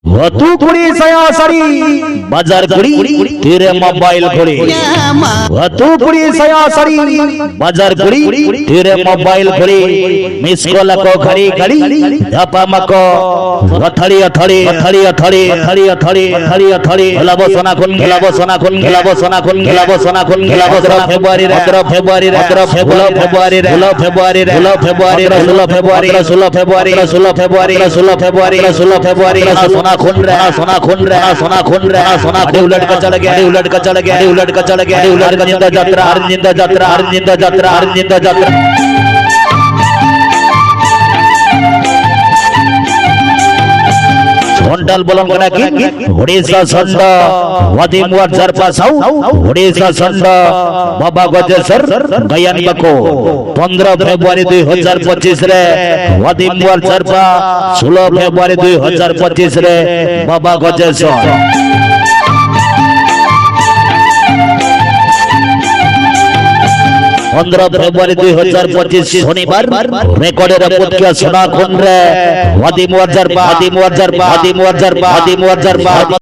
वतू कुड़ी सया सरी बाजार कुड़ी तेरे मोबाइल घोड़े वतू कुड़ी सया सरी बाजार कुड़ी तेरे मोबाइल घोड़े मिस कॉल को घड़ी घड़ी धपा मको अथड़ी अथड़ी अथड़ी अथड़ी अथड़ी अथड़ी अथड़ी अथड़ी गलाबो सोना खुन गलाबो सोना खुन गलाबो सोना खुन गलाबो सोना खुन गलाबो February 15 February 15 February 16 February 16 February 16 February 16 February 16 February 16 February 16 February सोना खुन रहा सोना खुन रहा सोना खुन रहा सोना उलट का चढ़ गया उलट का चढ़ गया उलट का चढ़ गया उलट का निंदा यात्रा हर निंदा यात्रा हर निंदा यात्रा हर निंदा यात्रा होंडल बोलम कना की ओडिशा संड वदिम वर जरपा साउ ओडिशा संड बाबा गजेसर गयान बको 15 फेब्रुआरी 2025 रे वदिम वर जरपा 16 फेब्रुआरी 2025 रे बाबा गजेसर 15 फेब्रुआरी 2025 शनिवार रेकर्डेर पत्रिका सोना खुन रे वदिम वर जरपा वदिम वर जरपा वदिम वर जरपा